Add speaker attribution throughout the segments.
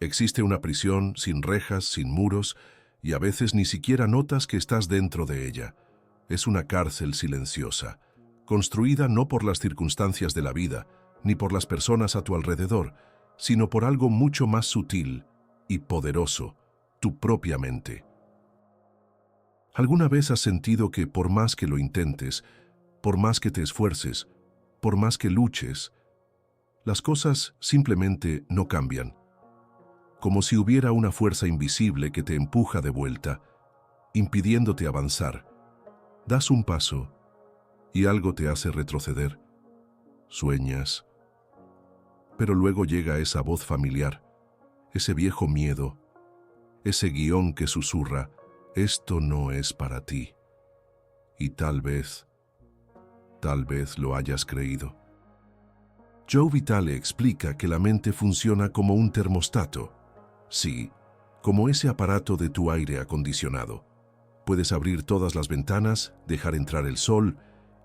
Speaker 1: Existe una prisión sin rejas, sin muros, y a veces ni siquiera notas que estás dentro de ella. Es una cárcel silenciosa, construida no por las circunstancias de la vida, ni por las personas a tu alrededor, sino por algo mucho más sutil y poderoso, tu propia mente. ¿Alguna vez has sentido que por más que lo intentes, por más que te esfuerces, por más que luches, las cosas simplemente no cambian? Como si hubiera una fuerza invisible que te empuja de vuelta, impidiéndote avanzar. Das un paso y algo te hace retroceder. Sueñas, pero luego llega esa voz familiar, ese viejo miedo, ese guión que susurra: esto no es para ti. Y tal vez lo hayas creído. Joe Vitale explica que la mente funciona como un termostato. Sí, como ese aparato de tu aire acondicionado. Puedes abrir todas las ventanas, dejar entrar el sol,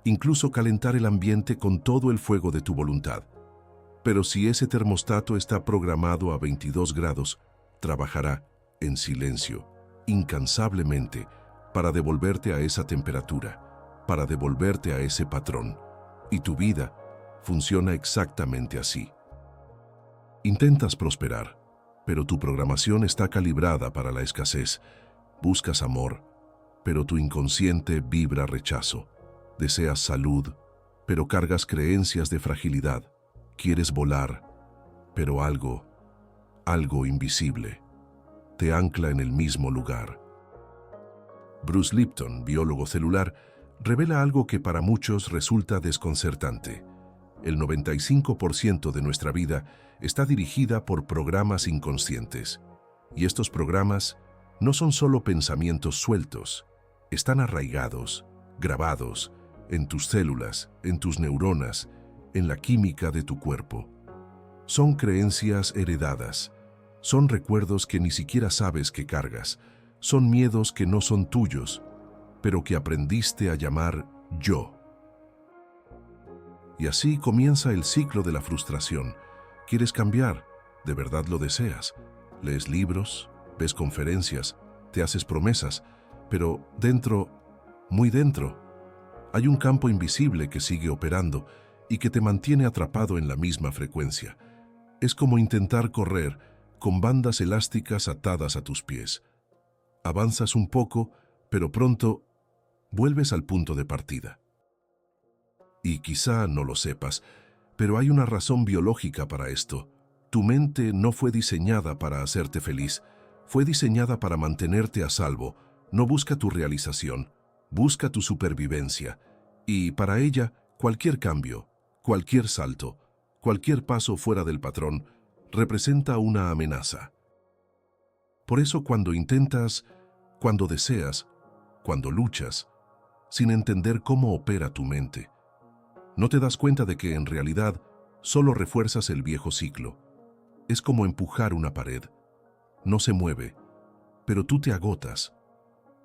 Speaker 1: incluso calentar el ambiente con todo el fuego de tu voluntad. Pero si ese termostato está programado a 22 grados, trabajará en silencio, incansablemente, para devolverte a esa temperatura, para devolverte a ese patrón. Y tu vida funciona exactamente así. Intentas prosperar, pero tu programación está calibrada para la escasez. Buscas amor, pero tu inconsciente vibra rechazo. Deseas salud, pero cargas creencias de fragilidad. Quieres volar, pero algo invisible, te ancla en el mismo lugar. Bruce Lipton, biólogo celular, revela algo que para muchos resulta desconcertante. El 95% de nuestra vida está dirigida por programas inconscientes. Y estos programas no son solo pensamientos sueltos, están arraigados, grabados, en tus células, en tus neuronas, en la química de tu cuerpo. Son creencias heredadas, son recuerdos que ni siquiera sabes que cargas, son miedos que no son tuyos, pero que aprendiste a llamar yo. Y así comienza el ciclo de la frustración. Quieres cambiar, de verdad lo deseas. Lees libros, ves conferencias, te haces promesas, pero dentro, muy dentro, hay un campo invisible que sigue operando y que te mantiene atrapado en la misma frecuencia. Es como intentar correr con bandas elásticas atadas a tus pies. Avanzas un poco, pero pronto vuelves al punto de partida. Y quizá no lo sepas, pero hay una razón biológica para esto. Tu mente no fue diseñada para hacerte feliz, fue diseñada para mantenerte a salvo. No busca tu realización, busca tu supervivencia. Y para ella, cualquier cambio, cualquier salto, cualquier paso fuera del patrón, representa una amenaza. Por eso cuando intentas, cuando deseas, cuando luchas, sin entender cómo opera tu mente, no te das cuenta de que en realidad solo refuerzas el viejo ciclo. Es como empujar una pared. No se mueve, pero tú te agotas.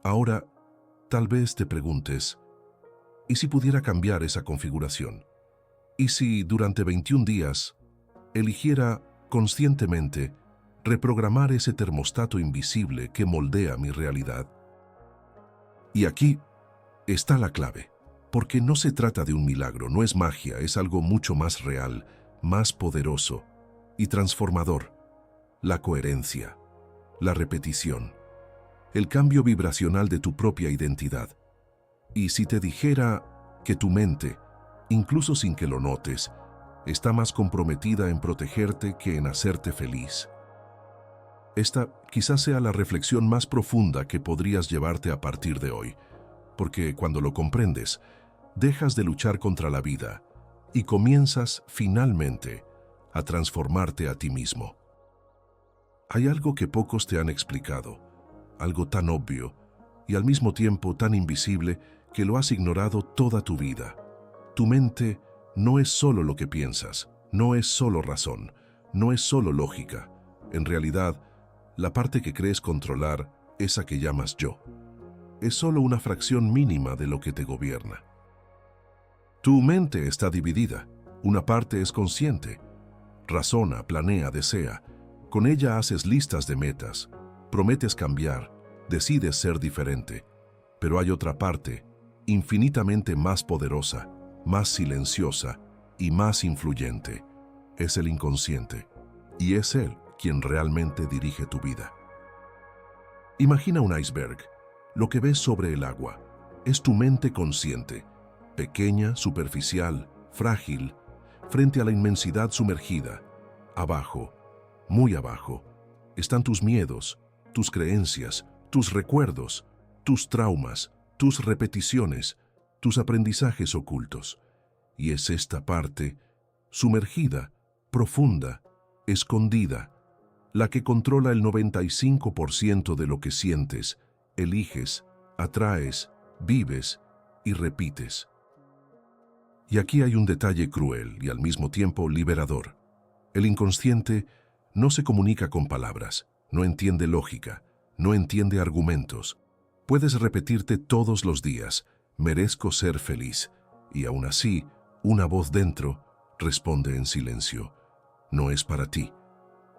Speaker 1: Ahora, tal vez te preguntes, ¿y si pudiera cambiar esa configuración? ¿Y si durante 21 días eligiera conscientemente reprogramar ese termostato invisible que moldea mi realidad? Y aquí está la clave, porque no se trata de un milagro, no es magia, es algo mucho más real, más poderoso y transformador. La coherencia, la repetición, el cambio vibracional de tu propia identidad. Y si te dijera que tu mente, incluso sin que lo notes, está más comprometida en protegerte que en hacerte feliz. Esta quizás sea la reflexión más profunda que podrías llevarte a partir de hoy, porque cuando lo comprendes, dejas de luchar contra la vida y comienzas finalmente a transformarte a ti mismo. Hay algo que pocos te han explicado, algo tan obvio y al mismo tiempo tan invisible que lo has ignorado toda tu vida. Tu mente no es solo lo que piensas, no es solo razón, no es solo lógica. En realidad, la parte que crees controlar, esa que llamas yo, es solo una fracción mínima de lo que te gobierna. Tu mente está dividida. Una parte es consciente, razona, planea, desea, Con ella haces listas de metas, prometes cambiar, decides ser diferente. Pero hay otra parte, infinitamente más poderosa, más silenciosa y más influyente. Es el inconsciente, y es él quien realmente dirige tu vida. Imagina un iceberg. Lo que ves sobre el agua es tu mente consciente, pequeña, superficial, frágil, frente a la inmensidad sumergida. Abajo, muy abajo, están tus miedos, tus creencias, tus recuerdos, tus traumas, tus repeticiones, tus aprendizajes ocultos. Y es esta parte, sumergida, profunda, escondida, la que controla el 95% de lo que sientes, eliges, atraes, vives y repites. Y aquí hay un detalle cruel y al mismo tiempo liberador. El inconsciente no se comunica con palabras, no entiende lógica, no entiende argumentos. Puedes repetirte todos los días, merezco ser feliz, y aún así, una voz dentro responde en silencio, no es para ti.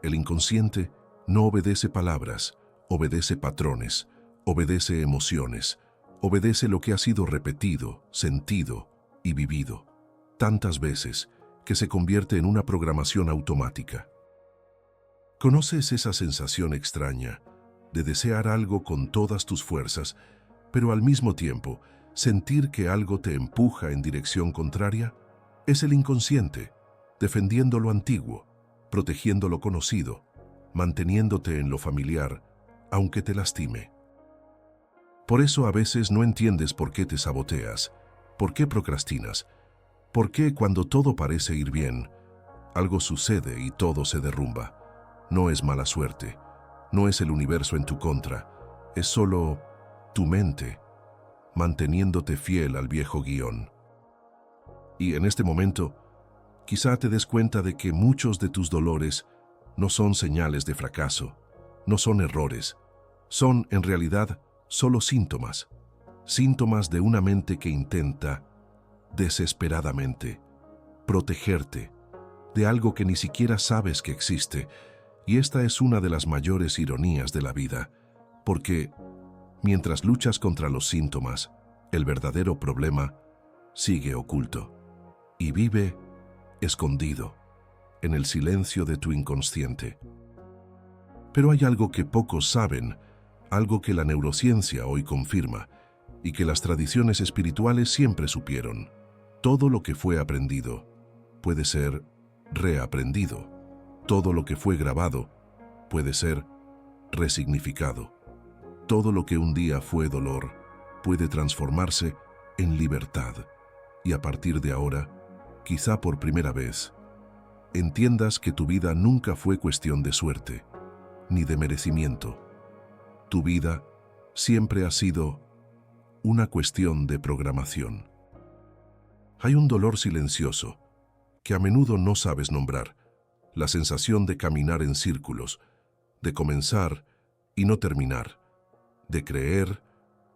Speaker 1: El inconsciente no obedece palabras, obedece patrones, obedece emociones, obedece lo que ha sido repetido, sentido y vivido tantas veces que se convierte en una programación automática. ¿Conoces esa sensación extraña de desear algo con todas tus fuerzas, pero al mismo tiempo sentir que algo te empuja en dirección contraria? Es el inconsciente, defendiendo lo antiguo, protegiendo lo conocido, manteniéndote en lo familiar, aunque te lastime. Por eso a veces no entiendes por qué te saboteas, por qué procrastinas, por qué cuando todo parece ir bien, algo sucede y todo se derrumba. No es mala suerte, no es el universo en tu contra, es solo tu mente, manteniéndote fiel al viejo guión. Y en este momento, quizá te des cuenta de que muchos de tus dolores no son señales de fracaso, no son errores, son en realidad solo síntomas, síntomas de una mente que intenta, desesperadamente, protegerte de algo que ni siquiera sabes que existe. Y esta es una de las mayores ironías de la vida, porque mientras luchas contra los síntomas, el verdadero problema sigue oculto y vive escondido en el silencio de tu inconsciente. Pero hay algo que pocos saben, algo que la neurociencia hoy confirma y que las tradiciones espirituales siempre supieron. Todo lo que fue aprendido puede ser reaprendido. Todo lo que fue grabado puede ser resignificado. Todo lo que un día fue dolor puede transformarse en libertad. Y a partir de ahora, quizá por primera vez, entiendas que tu vida nunca fue cuestión de suerte, ni de merecimiento. Tu vida siempre ha sido una cuestión de programación. Hay un dolor silencioso que a menudo no sabes nombrar, la sensación de caminar en círculos, de comenzar y no terminar, de creer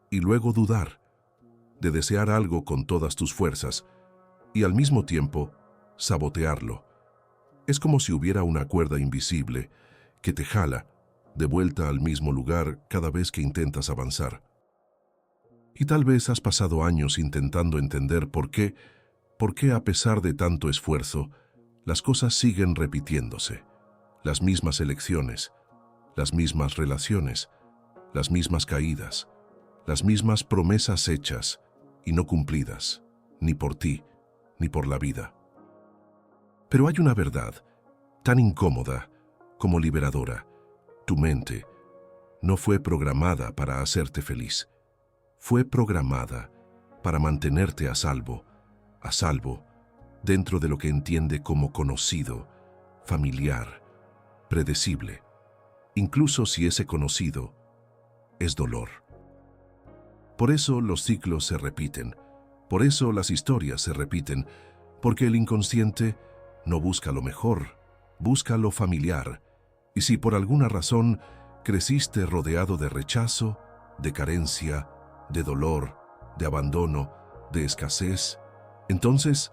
Speaker 1: y luego dudar, de desear algo con todas tus fuerzas y al mismo tiempo sabotearlo. Es como si hubiera una cuerda invisible que te jala de vuelta al mismo lugar cada vez que intentas avanzar. Y tal vez has pasado años intentando entender por qué a pesar de tanto esfuerzo, las cosas siguen repitiéndose. Las mismas elecciones, las mismas relaciones, las mismas caídas, las mismas promesas hechas y no cumplidas, ni por ti, ni por la vida. Pero hay una verdad tan incómoda como liberadora. Tu mente no fue programada para hacerte feliz. Fue programada para mantenerte a salvo, dentro de lo que entiende como conocido, familiar, predecible, incluso si ese conocido es dolor. Por eso los ciclos se repiten, por eso las historias se repiten, porque el inconsciente no busca lo mejor, busca lo familiar. Y si por alguna razón creciste rodeado de rechazo, de carencia, de dolor, de abandono, de escasez, entonces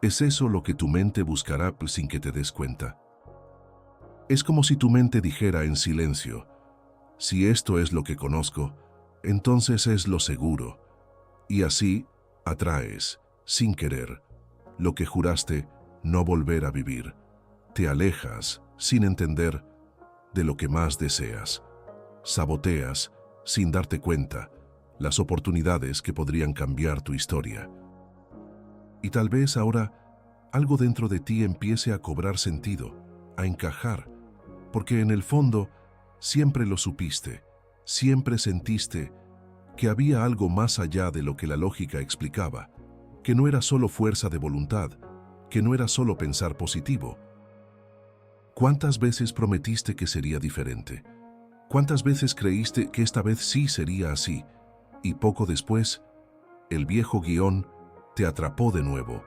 Speaker 1: es eso lo que tu mente buscará sin que te des cuenta. Es como si tu mente dijera en silencio: si esto es lo que conozco, entonces es lo seguro. Y así atraes, sin querer, lo que juraste no volver a vivir. Te alejas, sin entender, de lo que más deseas. Saboteas, sin darte cuenta, las oportunidades que podrían cambiar tu historia. Y tal vez ahora algo dentro de ti empiece a cobrar sentido, a encajar, porque en el fondo siempre lo supiste, siempre sentiste que había algo más allá de lo que la lógica explicaba, que no era solo fuerza de voluntad, que no era solo pensar positivo. ¿Cuántas veces prometiste que sería diferente? ¿Cuántas veces creíste que esta vez sí sería así? Y poco después, el viejo guión te atrapó de nuevo.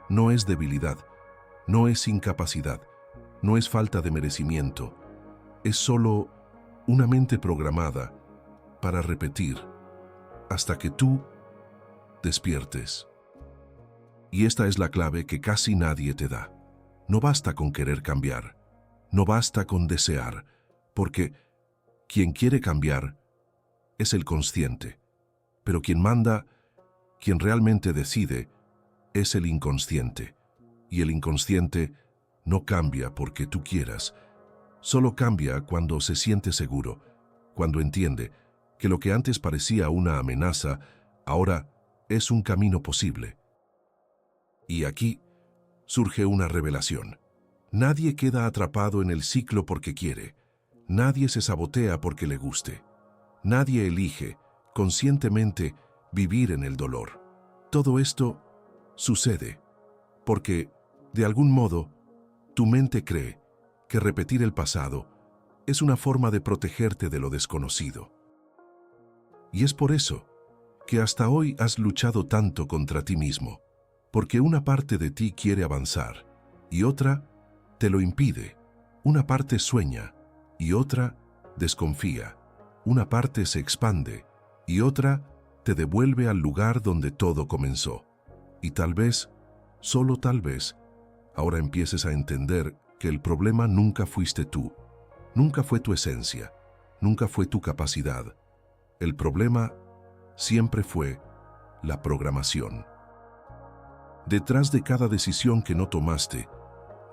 Speaker 1: No es debilidad, no es incapacidad, no es falta de merecimiento. Es solo una mente programada para repetir hasta que tú despiertes. Y esta es la clave que casi nadie te da. No basta con querer cambiar, no basta con desear, porque quien quiere cambiar es el consciente, pero quien manda, quien realmente decide, es el inconsciente. Y el inconsciente no cambia porque tú quieras, solo cambia cuando se siente seguro, cuando entiende que lo que antes parecía una amenaza, ahora es un camino posible. Y aquí surge una revelación. Nadie queda atrapado en el ciclo porque quiere. Nadie se sabotea porque le guste. Nadie elige, conscientemente, vivir en el dolor. Todo esto sucede porque, de algún modo, tu mente cree que repetir el pasado es una forma de protegerte de lo desconocido. Y es por eso que hasta hoy has luchado tanto contra ti mismo, porque una parte de ti quiere avanzar y otra te lo impide. Una parte sueña y otra desconfía. Una parte se expande y otra te devuelve al lugar donde todo comenzó. Y tal vez, solo tal vez, ahora empieces a entender que el problema nunca fuiste tú, nunca fue tu esencia, nunca fue tu capacidad. El problema siempre fue la programación. Detrás de cada decisión que no tomaste,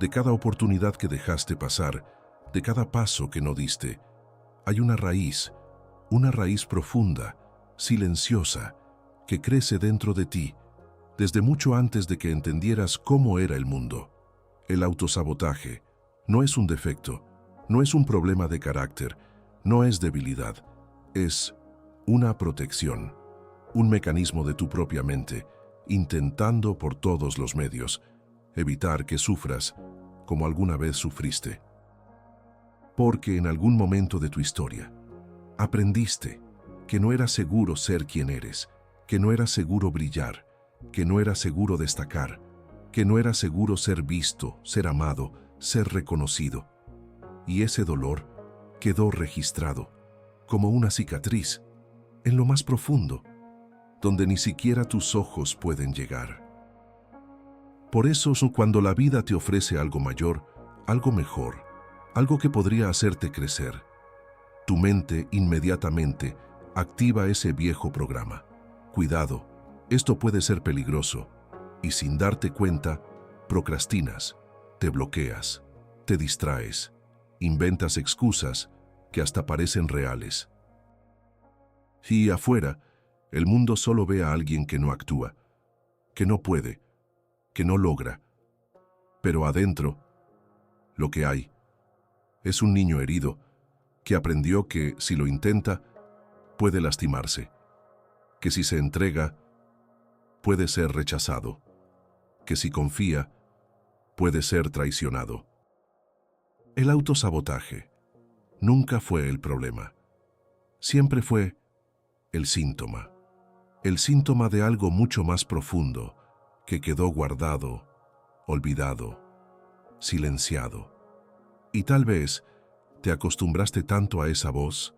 Speaker 1: de cada oportunidad que dejaste pasar, de cada paso que no diste, hay una raíz profunda, silenciosa, que crece dentro de ti, desde mucho antes de que entendieras cómo era el mundo. El autosabotaje no es un defecto, no es un problema de carácter, no es debilidad, es una protección, un mecanismo de tu propia mente, intentando por todos los medios evitar que sufras como alguna vez sufriste. Porque en algún momento de tu historia aprendiste que no era seguro ser quien eres, que no era seguro brillar, que no era seguro destacar, que no era seguro ser visto, ser amado, ser reconocido. Y ese dolor quedó registrado como una cicatriz en lo más profundo, donde ni siquiera tus ojos pueden llegar. Por eso, cuando la vida te ofrece algo mayor, algo mejor, algo que podría hacerte crecer, tu mente inmediatamente activa ese viejo programa. Cuidado, esto puede ser peligroso, y sin darte cuenta, procrastinas, te bloqueas, te distraes, inventas excusas que hasta parecen reales. Y afuera, el mundo solo ve a alguien que no actúa, que no puede, que no logra. Pero adentro, lo que hay es un niño herido que aprendió que si lo intenta, puede lastimarse, que si se entrega, puede ser rechazado, que si confía, puede ser traicionado. El autosabotaje nunca fue el problema, siempre fue el síntoma de algo mucho más profundo que quedó guardado, olvidado, silenciado. Y tal vez te acostumbraste tanto a esa voz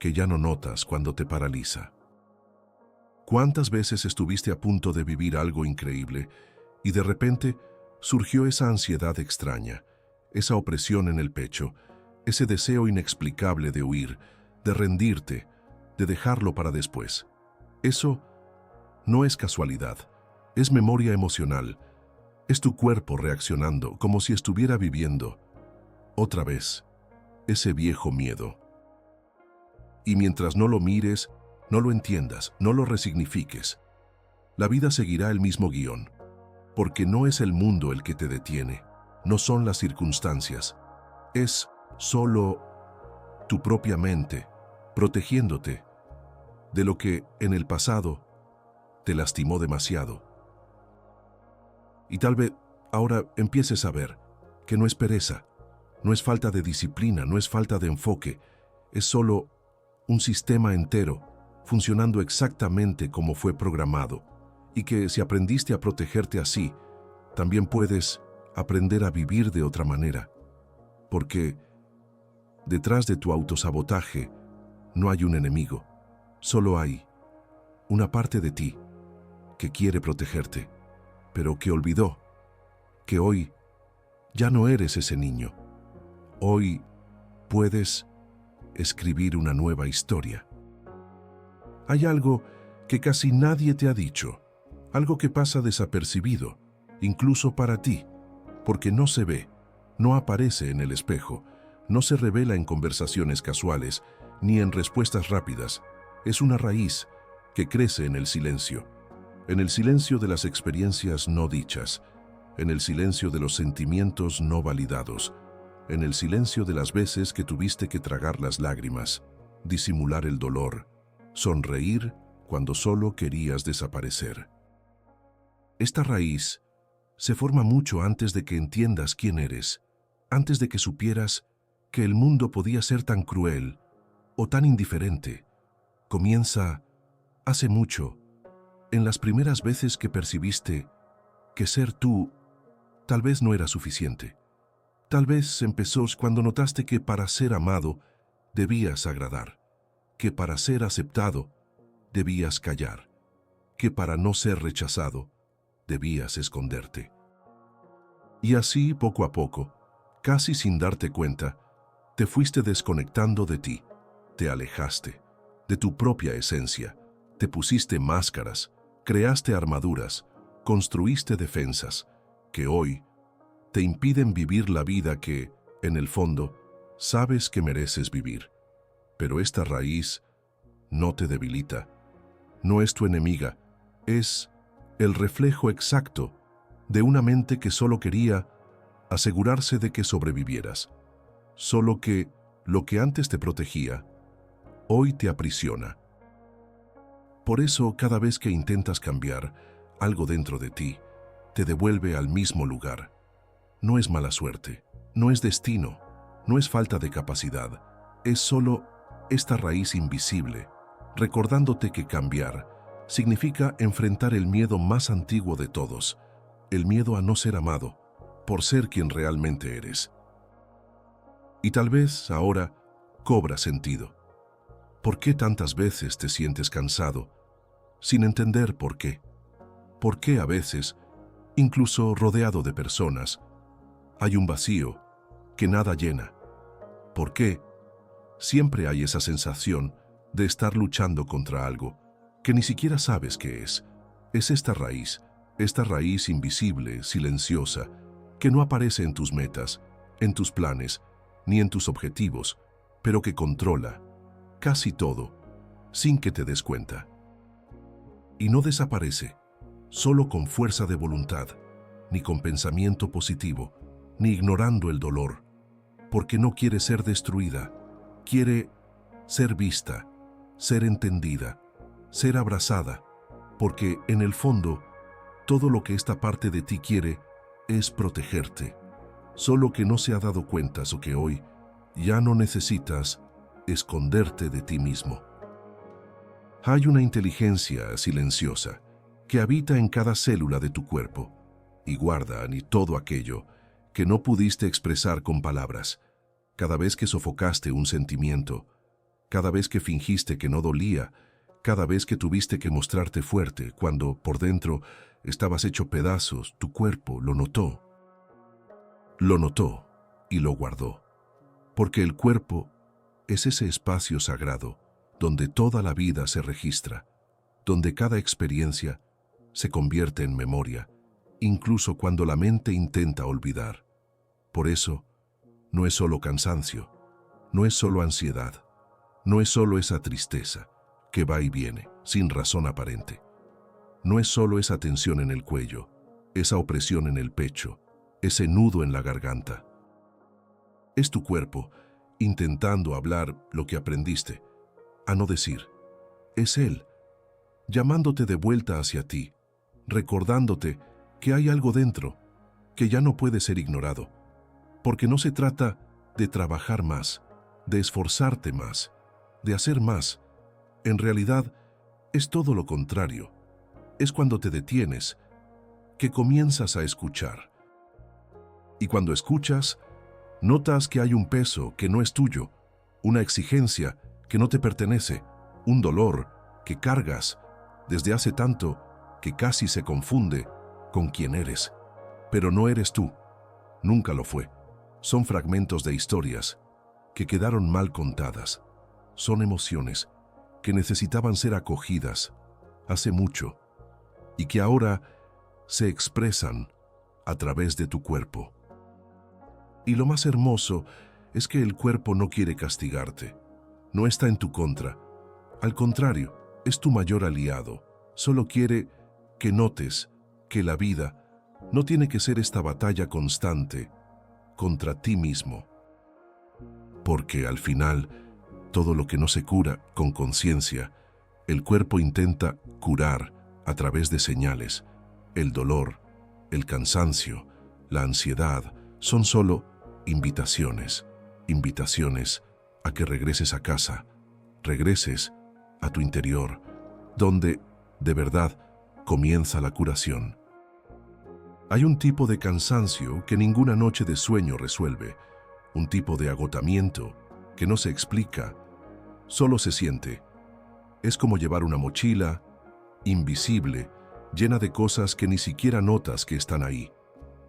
Speaker 1: que ya no notas cuando te paraliza. ¿Cuántas veces estuviste a punto de vivir algo increíble y de repente surgió esa ansiedad extraña, esa opresión en el pecho, ese deseo inexplicable de huir, de rendirte, de dejarlo para después. Eso no es casualidad, es memoria emocional, es tu cuerpo reaccionando como si estuviera viviendo, otra vez, ese viejo miedo. Y mientras no lo mires, no lo entiendas, no lo resignifiques, la vida seguirá el mismo guión, porque no es el mundo el que te detiene, no son las circunstancias, es solo tu propia mente, protegiéndote de lo que en el pasado te lastimó demasiado. Y tal vez ahora empieces a ver que no es pereza, no es falta de disciplina, no es falta de enfoque, es solo un sistema entero funcionando exactamente como fue programado, y que si aprendiste a protegerte así, también puedes aprender a vivir de otra manera, porque detrás de tu autosabotaje no hay un enemigo, solo hay una parte de ti que quiere protegerte, pero que olvidó que hoy ya no eres ese niño. Hoy puedes escribir una nueva historia. Hay algo que casi nadie te ha dicho, algo que pasa desapercibido, incluso para ti, porque no se ve, no aparece en el espejo, no se revela en conversaciones casuales, ni en respuestas rápidas. Es una raíz que crece en el silencio de las experiencias no dichas, en el silencio de los sentimientos no validados, en el silencio de las veces que tuviste que tragar las lágrimas, disimular el dolor, sonreír cuando solo querías desaparecer. Esta raíz se forma mucho antes de que entiendas quién eres, antes de que supieras que el mundo podía ser tan cruel o tan indiferente. Comienza hace mucho, en las primeras veces que percibiste que ser tú tal vez no era suficiente. Tal vez empezó cuando notaste que para ser amado debías agradar, que para ser aceptado debías callar, que para no ser rechazado debías esconderte. Y así, poco a poco, casi sin darte cuenta, te fuiste desconectando de ti, te alejaste de tu propia esencia, te pusiste máscaras, creaste armaduras, construiste defensas, que hoy te impiden vivir la vida que, en el fondo, sabes que mereces vivir. Pero esta raíz no te debilita, no es tu enemiga, es el reflejo exacto de una mente que solo quería asegurarse de que sobrevivieras. Solo que lo que antes te protegía, hoy te aprisiona. Por eso, cada vez que intentas cambiar, algo dentro de ti te devuelve al mismo lugar. No es mala suerte, no es destino, no es falta de capacidad, es solo esta raíz invisible, recordándote que cambiar significa enfrentar el miedo más antiguo de todos, el miedo a no ser amado, por ser quien realmente eres. Y tal vez ahora cobra sentido. ¿Por qué tantas veces te sientes cansado, sin entender por qué? ¿Por qué a veces, incluso rodeado de personas, hay un vacío que nada llena? ¿Por qué siempre hay esa sensación de estar luchando contra algo que ni siquiera sabes qué es? Es esta raíz invisible, silenciosa, que no aparece en tus metas, en tus planes, ni en tus objetivos, pero que controla casi todo, sin que te des cuenta. Y no desaparece solo con fuerza de voluntad, ni con pensamiento positivo, ni ignorando el dolor, porque no quiere ser destruida, quiere ser vista, ser entendida, ser abrazada, porque en el fondo, todo lo que esta parte de ti quiere es protegerte, solo que no se ha dado cuenta o que hoy ya no necesitas esconderte de ti mismo. Hay una inteligencia silenciosa que habita en cada célula de tu cuerpo y guarda ni todo aquello que no pudiste expresar con palabras. Cada vez que sofocaste un sentimiento, cada vez que fingiste que no dolía, cada vez que tuviste que mostrarte fuerte cuando por dentro estabas hecho pedazos, tu cuerpo lo notó. Lo notó y lo guardó. Porque el cuerpo es ese espacio sagrado donde toda la vida se registra, donde cada experiencia se convierte en memoria, incluso cuando la mente intenta olvidar. Por eso, no es solo cansancio, no es solo ansiedad, no es solo esa tristeza que va y viene, sin razón aparente. No es solo esa tensión en el cuello, esa opresión en el pecho, ese nudo en la garganta. Es tu cuerpo intentando hablar lo que aprendiste, a no decir. Es él, llamándote de vuelta hacia ti, recordándote que hay algo dentro, que ya no puede ser ignorado, porque no se trata de trabajar más, de esforzarte más, de hacer más. En realidad, es todo lo contrario. Es cuando te detienes, que comienzas a escuchar. Y cuando escuchas, notas que hay un peso que no es tuyo, una exigencia que no te pertenece, un dolor que cargas desde hace tanto que casi se confunde con quién eres. Pero no eres tú, nunca lo fue. Son fragmentos de historias que quedaron mal contadas. Son emociones que necesitaban ser acogidas hace mucho y que ahora se expresan a través de tu cuerpo. Y lo más hermoso es que el cuerpo no quiere castigarte, no está en tu contra. Al contrario, es tu mayor aliado. Solo quiere que notes que la vida no tiene que ser esta batalla constante contra ti mismo. Porque al final, todo lo que no se cura con conciencia, el cuerpo intenta curar a través de señales. El dolor, el cansancio, la ansiedad son solo invitaciones a que regreses a casa, regreses a tu interior, donde, de verdad, comienza la curación. Hay un tipo de cansancio que ninguna noche de sueño resuelve, un tipo de agotamiento que no se explica, solo se siente. Es como llevar una mochila invisible, llena de cosas que ni siquiera notas que están ahí,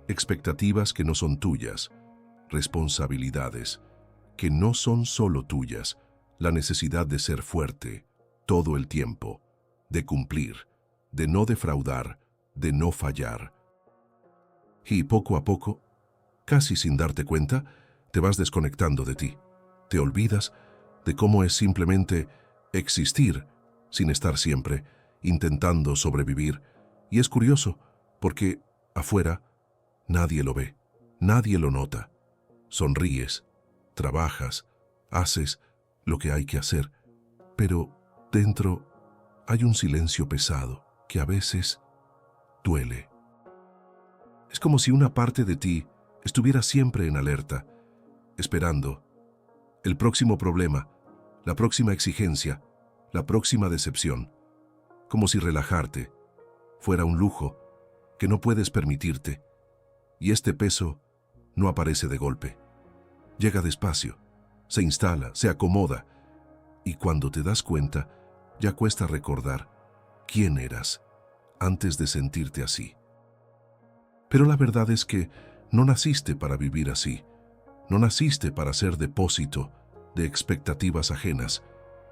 Speaker 1: expectativas que no son tuyas, responsabilidades que no son solo tuyas, la necesidad de ser fuerte todo el tiempo, de cumplir, de no defraudar, de no fallar. Y poco a poco, casi sin darte cuenta, te vas desconectando de ti. Te olvidas de cómo es simplemente existir sin estar siempre intentando sobrevivir. Y es curioso, porque afuera nadie lo ve, nadie lo nota. Sonríes, trabajas, haces lo que hay que hacer, pero dentro hay un silencio pesado que a veces duele. Es como si una parte de ti estuviera siempre en alerta, esperando el próximo problema, la próxima exigencia, la próxima decepción, como si relajarte fuera un lujo que no puedes permitirte. Y este peso no aparece de golpe. Llega despacio, se instala, se acomoda, y cuando te das cuenta, ya cuesta recordar quién eras antes de sentirte así. Pero la verdad es que no naciste para vivir así. No naciste para ser depósito de expectativas ajenas,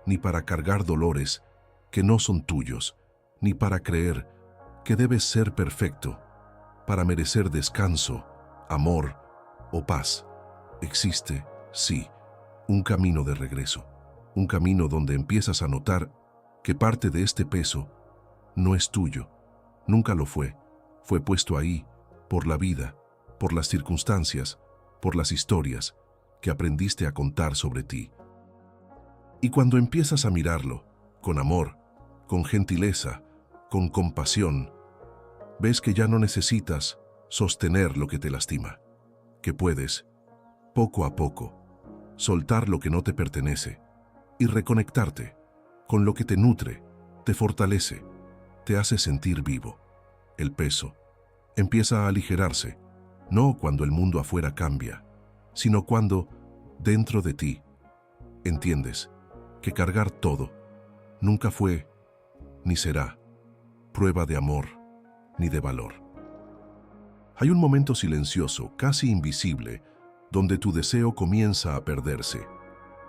Speaker 1: ni para cargar dolores que no son tuyos, ni para creer que debes ser perfecto, para merecer descanso, amor o paz. Existe, sí, un camino de regreso, un camino donde empiezas a notar que parte de este peso no es tuyo, nunca lo fue puesto ahí por la vida, por las circunstancias, por las historias que aprendiste a contar sobre ti. Y cuando empiezas a mirarlo, con amor, con gentileza, con compasión, ves que ya no necesitas sostener lo que te lastima, que puedes, poco a poco, soltar lo que no te pertenece y reconectarte con lo que te nutre, te fortalece, te hace sentir vivo. El peso empieza a aligerarse, no cuando el mundo afuera cambia, sino cuando, dentro de ti, entiendes que cargar todo nunca fue, ni será, prueba de amor ni de valor. Hay un momento silencioso, casi invisible, donde tu deseo comienza a perderse.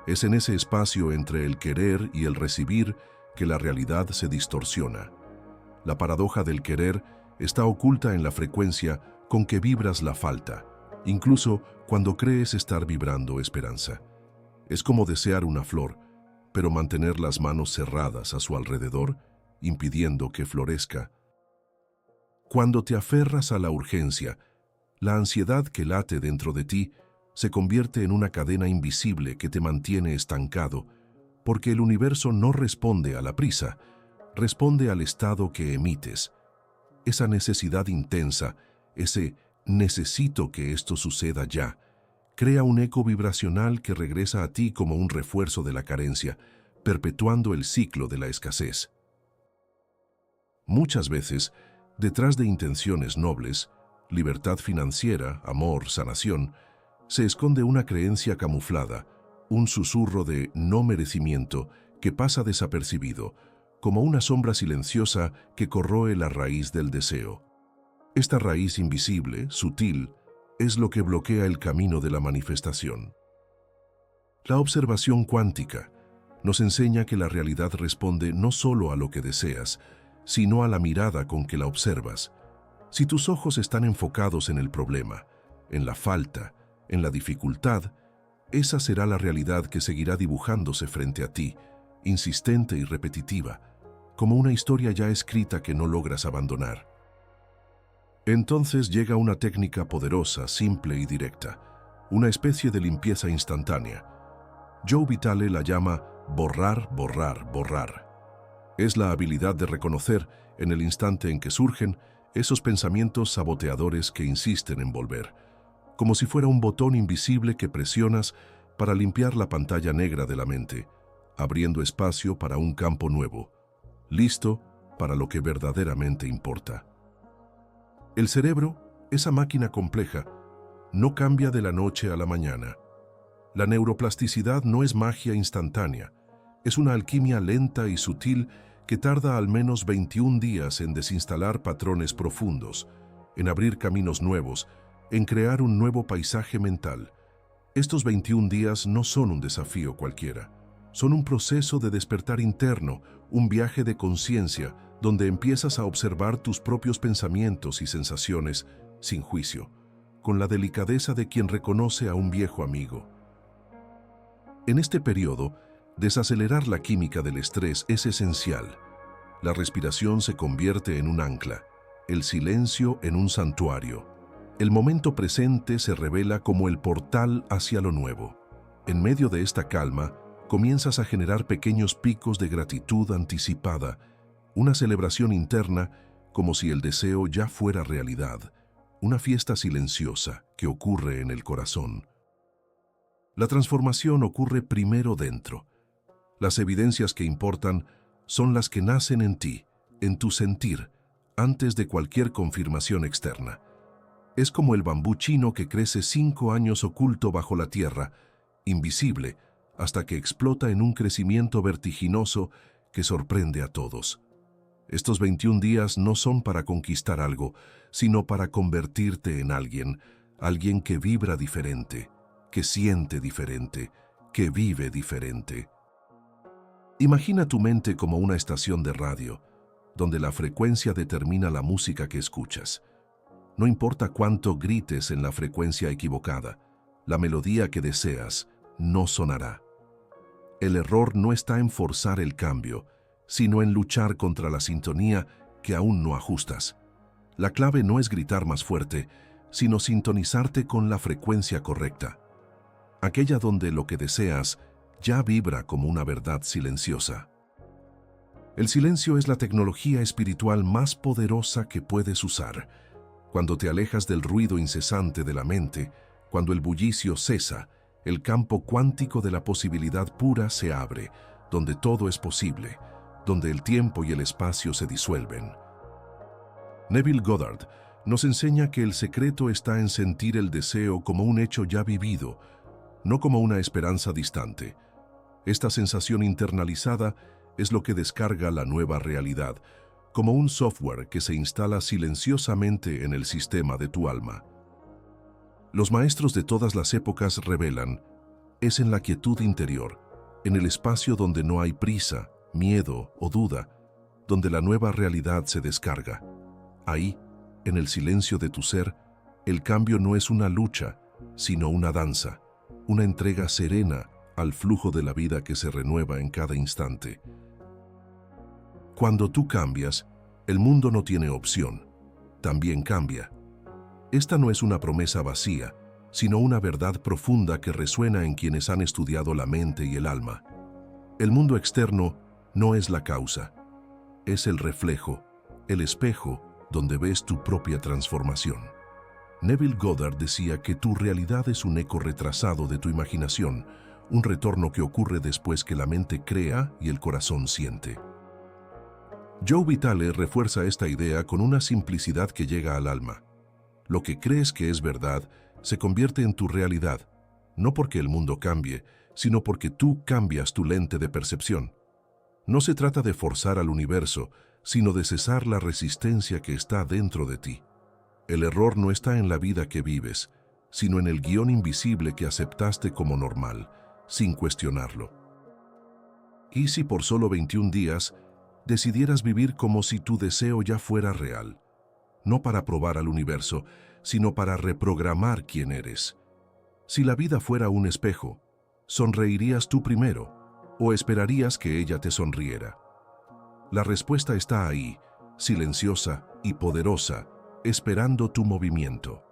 Speaker 1: Es en ese espacio entre el querer y el recibir que la realidad se distorsiona. La paradoja del querer está oculta en la frecuencia con que vibras la falta, incluso cuando crees estar vibrando esperanza. Es como desear una flor, pero mantener las manos cerradas a su alrededor, impidiendo que florezca. Cuando te aferras a la urgencia, la ansiedad que late dentro de ti se convierte en una cadena invisible que te mantiene estancado, porque el universo no responde a la prisa, responde al estado que emites. Esa necesidad intensa, ese necesito que esto suceda ya, crea un eco vibracional que regresa a ti como un refuerzo de la carencia, perpetuando el ciclo de la escasez. Muchas veces, detrás de intenciones nobles, libertad financiera, amor, sanación, se esconde una creencia camuflada, un susurro de no merecimiento que pasa desapercibido, como una sombra silenciosa que corroe la raíz del deseo. Esta raíz invisible, sutil, es lo que bloquea el camino de la manifestación. La observación cuántica nos enseña que la realidad responde no solo a lo que deseas, sino a la mirada con que la observas. Si tus ojos están enfocados en el problema, en la falta, en la dificultad, esa será la realidad que seguirá dibujándose frente a ti, insistente y repetitiva, como una historia ya escrita que no logras abandonar. Entonces llega una técnica poderosa, simple y directa, una especie de limpieza instantánea. Joe Vitale la llama borrar, borrar, borrar. Es la habilidad de reconocer, en el instante en que surgen, esos pensamientos saboteadores que insisten en volver, como si fuera un botón invisible que presionas para limpiar la pantalla negra de la mente, abriendo espacio para un campo nuevo, listo para lo que verdaderamente importa. El cerebro, esa máquina compleja, no cambia de la noche a la mañana. La neuroplasticidad no es magia instantánea, es una alquimia lenta y sutil que tarda al menos 21 días en desinstalar patrones profundos, en abrir caminos nuevos, en crear un nuevo paisaje mental. Estos 21 días no son un desafío cualquiera, son un proceso de despertar interno, un viaje de conciencia, donde empiezas a observar tus propios pensamientos y sensaciones sin juicio, con la delicadeza de quien reconoce a un viejo amigo. En este periodo, desacelerar la química del estrés es esencial. La respiración se convierte en un ancla, el silencio en un santuario. El momento presente se revela como el portal hacia lo nuevo. En medio de esta calma, comienzas a generar pequeños picos de gratitud anticipada, una celebración interna como si el deseo ya fuera realidad, una fiesta silenciosa que ocurre en el corazón. La transformación ocurre primero dentro. Las evidencias que importan son las que nacen en ti, en tu sentir, antes de cualquier confirmación externa. Es como el bambú chino que crece 5 años oculto bajo la tierra, invisible, hasta que explota en un crecimiento vertiginoso que sorprende a todos. Estos 21 días no son para conquistar algo, sino para convertirte en alguien que vibra diferente, que siente diferente, que vive diferente. Imagina tu mente como una estación de radio, donde la frecuencia determina la música que escuchas. No importa cuánto grites en la frecuencia equivocada, la melodía que deseas no sonará. El error no está en forzar el cambio, sino en luchar contra la sintonía que aún no ajustas. La clave no es gritar más fuerte, sino sintonizarte con la frecuencia correcta, aquella donde lo que deseas ya vibra como una verdad silenciosa. El silencio es la tecnología espiritual más poderosa que puedes usar. Cuando te alejas del ruido incesante de la mente, cuando el bullicio cesa, el campo cuántico de la posibilidad pura se abre, donde todo es posible, donde el tiempo y el espacio se disuelven. Neville Goddard nos enseña que el secreto está en sentir el deseo como un hecho ya vivido, no como una esperanza distante. Esta sensación internalizada es lo que descarga la nueva realidad, como un software que se instala silenciosamente en el sistema de tu alma. Los maestros de todas las épocas revelan, es en la quietud interior, en el espacio donde no hay prisa, miedo o duda, donde la nueva realidad se descarga. Ahí, en el silencio de tu ser, el cambio no es una lucha, sino una danza, una entrega serena al flujo de la vida que se renueva en cada instante. Cuando tú cambias, el mundo no tiene opción, también cambia. Esta no es una promesa vacía, sino una verdad profunda que resuena en quienes han estudiado la mente y el alma. El mundo externo no es la causa, es el reflejo, el espejo donde ves tu propia transformación. Neville Goddard decía que tu realidad es un eco retrasado de tu imaginación, un retorno que ocurre después que la mente crea y el corazón siente. Joe Vitale refuerza esta idea con una simplicidad que llega al alma. Lo que crees que es verdad se convierte en tu realidad, no porque el mundo cambie, sino porque tú cambias tu lente de percepción. No se trata de forzar al universo, sino de cesar la resistencia que está dentro de ti. El error no está en la vida que vives, sino en el guión invisible que aceptaste como normal, sin cuestionarlo. ¿Y si por solo 21 días decidieras vivir como si tu deseo ya fuera real? No para probar al universo, sino para reprogramar quién eres. Si la vida fuera un espejo, ¿sonreirías tú primero o esperarías que ella te sonriera? La respuesta está ahí, silenciosa y poderosa, esperando tu movimiento.